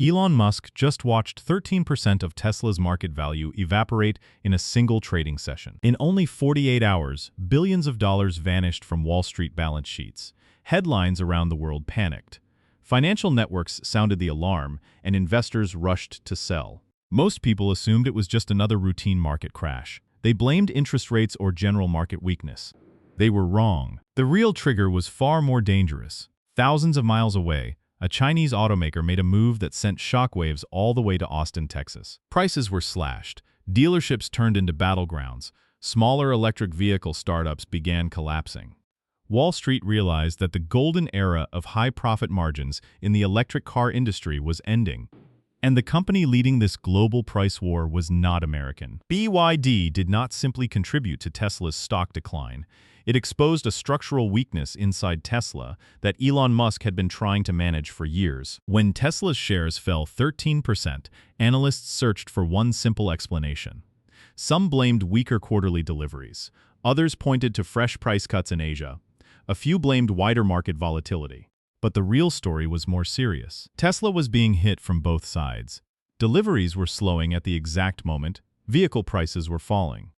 Elon Musk just watched 13% of Tesla's market value evaporate in a single trading session. In only 48 hours, billions of dollars vanished from Wall Street balance sheets. Headlines around the world panicked. Financial networks sounded the alarm, and investors rushed to sell. Most people assumed it was just another routine market crash. They blamed interest rates or general market weakness. They were wrong. The real trigger was far more dangerous. Thousands of miles away, a Chinese automaker made a move that sent shockwaves all the way to Austin, Texas. Prices were slashed. Dealerships turned into battlegrounds. Smaller electric vehicle startups began collapsing. Wall Street realized that the golden era of high profit margins in the electric car industry was ending. And the company leading this global price war was not American. BYD did not simply contribute to Tesla's stock decline. It exposed a structural weakness inside Tesla that Elon Musk had been trying to manage for years. When Tesla's shares fell 13%, analysts searched for one simple explanation. Some blamed weaker quarterly deliveries. Others pointed to fresh price cuts in Asia. A few blamed wider market volatility. But the real story was more serious. Tesla was being hit from both sides. Deliveries were slowing at the exact moment vehicle prices were falling.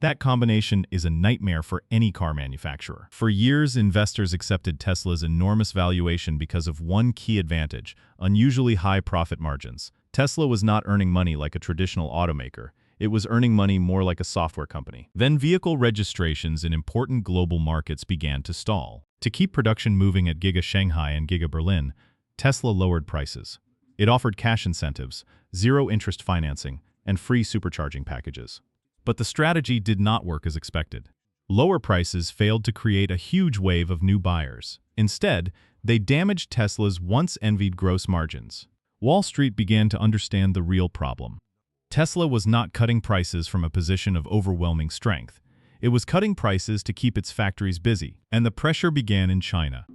That combination is a nightmare for any car manufacturer. For years, investors accepted Tesla's enormous valuation because of one key advantage: unusually high profit margins. Tesla was not earning money like a traditional automaker. It was earning money more like a software company. Then vehicle registrations in important global markets began to stall. To keep production moving at Giga Shanghai and Giga Berlin, Tesla lowered prices. It offered cash incentives, zero-interest financing, and free supercharging packages. But the strategy did not work as expected. Lower prices failed to create a huge wave of new buyers. Instead, they damaged Tesla's once-envied gross margins. Wall Street began to understand the real problem. Tesla was not cutting prices from a position of overwhelming strength. It was cutting prices to keep its factories busy, and the pressure began in China.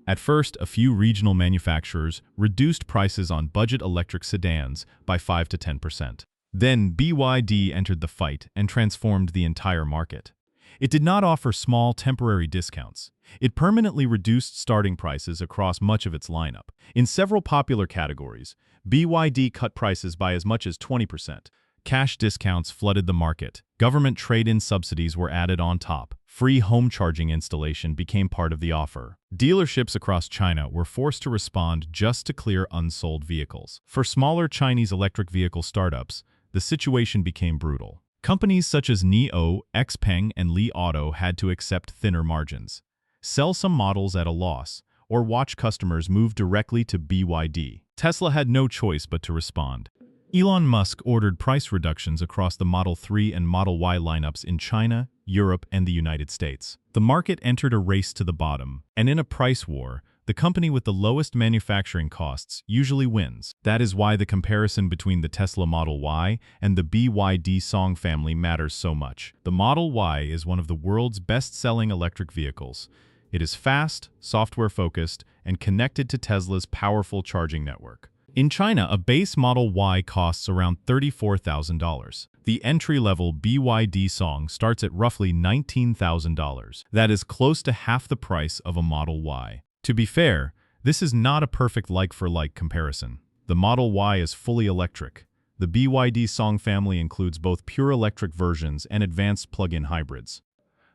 At first, a few regional manufacturers reduced prices on budget electric sedans by 5 to 10%. Then BYD entered the fight and transformed the entire market. It did not offer small temporary discounts. It permanently reduced starting prices across much of its lineup. In several popular categories, BYD cut prices by as much as 20%. Cash discounts flooded the market. Government trade-in subsidies were added on top. Free home charging installation became part of the offer. Dealerships across China were forced to respond just to clear unsold vehicles. For smaller Chinese electric vehicle startups, the situation became brutal. Companies such as NIO, XPeng, and Li Auto had to accept thinner margins, sell some models at a loss, or watch customers move directly to BYD. Tesla had no choice but to respond. Elon Musk ordered price reductions across the Model 3 and Model Y lineups in China, Europe, and the United States. The market entered a race to the bottom, and in a price war, the company with the lowest manufacturing costs usually wins. That is why the comparison between the Tesla Model Y and the BYD Song family matters so much. The Model Y is one of the world's best-selling electric vehicles. It is fast, software-focused, and connected to Tesla's powerful charging network. In China, a base Model Y costs around $34,000. The entry-level BYD Song starts at roughly $19,000. That is close to half the price of a Model Y. To be fair, this is not a perfect like-for-like comparison. The Model Y is fully electric. The BYD Song family includes both pure electric versions and advanced plug-in hybrids.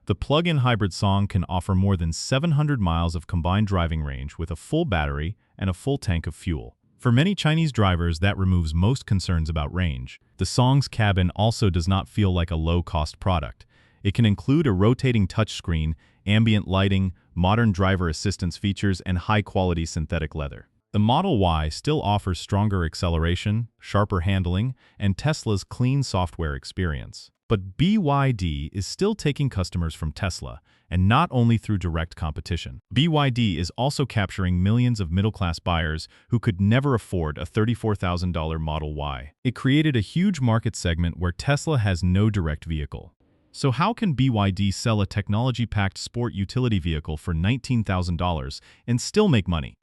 The plug-in hybrid Song can offer more than 700 miles of combined driving range with a full battery and a full tank of fuel. For many Chinese drivers, that removes most concerns about range. The Song's cabin also does not feel like a low-cost product. It can include a rotating touchscreen, ambient lighting, modern driver assistance features, and high-quality synthetic leather. The Model Y still offers stronger acceleration, sharper handling, and Tesla's clean software experience. But BYD is still taking customers from Tesla, and not only through direct competition. BYD is also capturing millions of middle-class buyers who could never afford a $34,000 Model Y. It created a huge market segment where Tesla has no direct vehicle. So how can BYD sell a technology-packed sport utility vehicle for $19,000 and still make money?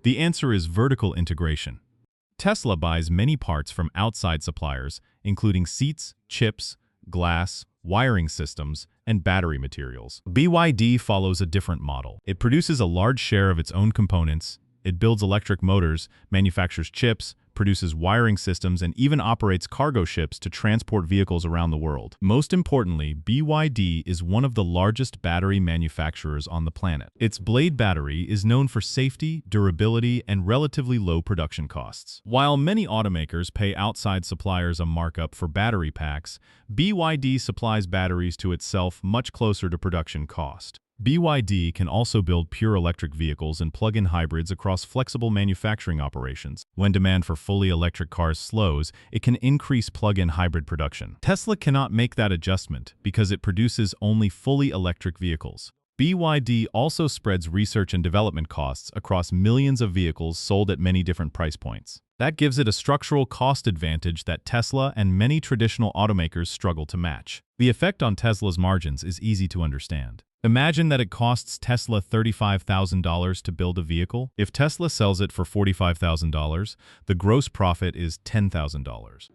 The answer is vertical integration. Tesla buys many parts from outside suppliers, including seats, chips, glass, wiring systems, and battery materials. BYD follows a different model. It produces a large share of its own components, it builds electric motors, manufactures chips, produces wiring systems, and even operates cargo ships to transport vehicles around the world. Most importantly, BYD is one of the largest battery manufacturers on the planet. Its Blade battery is known for safety, durability, and relatively low production costs. While many automakers pay outside suppliers a markup for battery packs, BYD supplies batteries to itself much closer to production cost. BYD can also build pure electric vehicles and plug-in hybrids across flexible manufacturing operations. When demand for fully electric cars slows, it can increase plug-in hybrid production. Tesla cannot make that adjustment because it produces only fully electric vehicles. BYD also spreads research and development costs across millions of vehicles sold at many different price points. That gives it a structural cost advantage that Tesla and many traditional automakers struggle to match. The effect on Tesla's margins is easy to understand. Imagine that it costs Tesla $35,000 to build a vehicle. If Tesla sells it for $45,000, the gross profit is $10,000.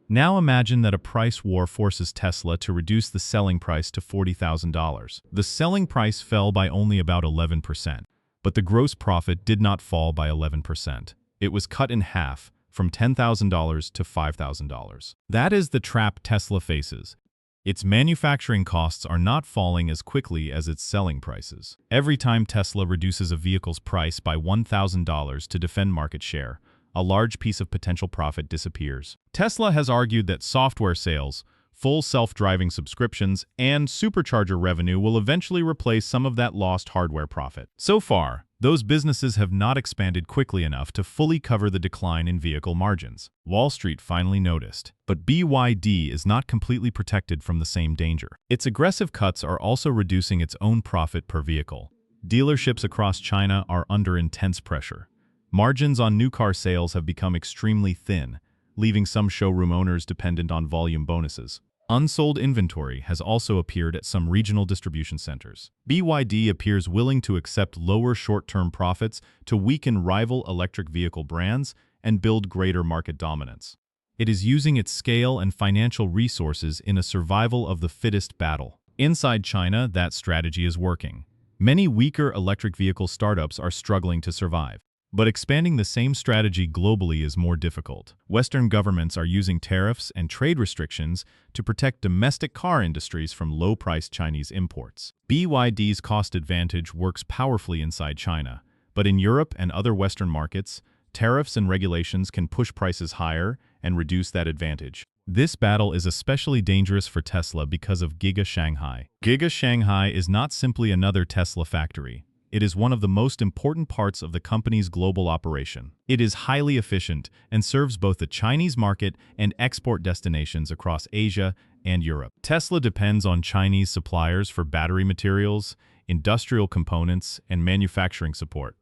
Now imagine that a price war forces Tesla to reduce the selling price to $40,000. The selling price fell by only about 11%, but the gross profit did not fall by 11%. It was cut in half, from $10,000 to $5,000. That is the trap Tesla faces. Its manufacturing costs are not falling as quickly as its selling prices. Every time Tesla reduces a vehicle's price by $1,000 to defend market share, a large piece of potential profit disappears. Tesla has argued that software sales, full self-driving subscriptions, and supercharger revenue will eventually replace some of that lost hardware profit. So far, those businesses have not expanded quickly enough to fully cover the decline in vehicle margins. Wall Street finally noticed, but BYD is not completely protected from the same danger. Its aggressive cuts are also reducing its own profit per vehicle. Dealerships across China are under intense pressure. Margins on new car sales have become extremely thin, leaving some showroom owners dependent on volume bonuses. Unsold inventory has also appeared at some regional distribution centers. BYD appears willing to accept lower short-term profits to weaken rival electric vehicle brands and build greater market dominance. It is using its scale and financial resources in a survival of the fittest battle. Inside China, that strategy is working. Many weaker electric vehicle startups are struggling to survive. But expanding the same strategy globally is more difficult. Western governments are using tariffs and trade restrictions to protect domestic car industries from low-priced Chinese imports. BYD's cost advantage works powerfully inside China, but in Europe and other Western markets, tariffs and regulations can push prices higher and reduce that advantage. This battle is especially dangerous for Tesla because of Giga Shanghai. Giga Shanghai is not simply another Tesla factory. It is one of the most important parts of the company's global operation. It is highly efficient and serves both the Chinese market and export destinations across Asia and Europe. Tesla depends on Chinese suppliers for battery materials, industrial components, and manufacturing support.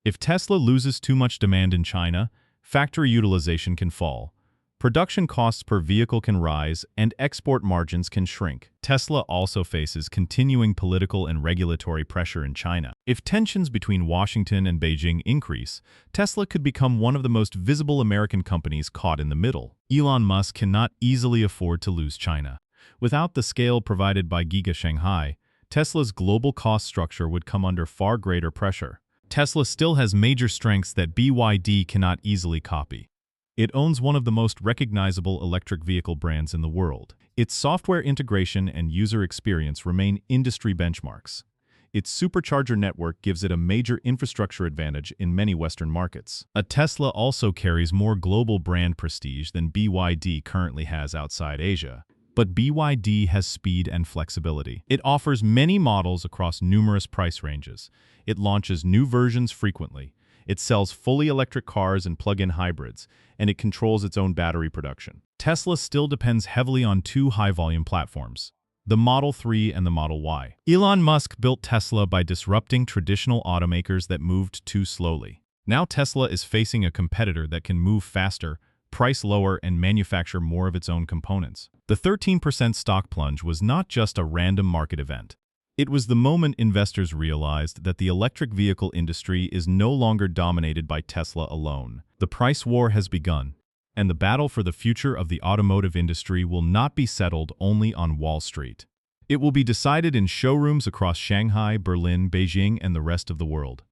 If Tesla loses too much demand in China, factory utilization can fall. Production costs per vehicle can rise, and export margins can shrink. Tesla also faces continuing political and regulatory pressure in China. If tensions between Washington and Beijing increase, Tesla could become one of the most visible American companies caught in the middle. Elon Musk cannot easily afford to lose China. Without the scale provided by Giga Shanghai, Tesla's global cost structure would come under far greater pressure. Tesla still has major strengths that BYD cannot easily copy. It owns one of the most recognizable electric vehicle brands in the world. Its software integration and user experience remain industry benchmarks. Its supercharger network gives it a major infrastructure advantage in many Western markets. A Tesla also carries more global brand prestige than BYD currently has outside Asia. But BYD has speed and flexibility. It offers many models across numerous price ranges. It launches new versions frequently. It sells fully electric cars and plug-in hybrids, and it controls its own battery production. Tesla still depends heavily on two high-volume platforms, the Model 3 and the Model Y. Elon Musk built Tesla by disrupting traditional automakers that moved too slowly. Now Tesla is facing a competitor that can move faster, price lower, and manufacture more of its own components. The 13% stock plunge was not just a random market event. It was the moment investors realized that the electric vehicle industry is no longer dominated by Tesla alone. The price war has begun, and the battle for the future of the automotive industry will not be settled only on Wall Street. It will be decided in showrooms across Shanghai, Berlin, Beijing, and the rest of the world.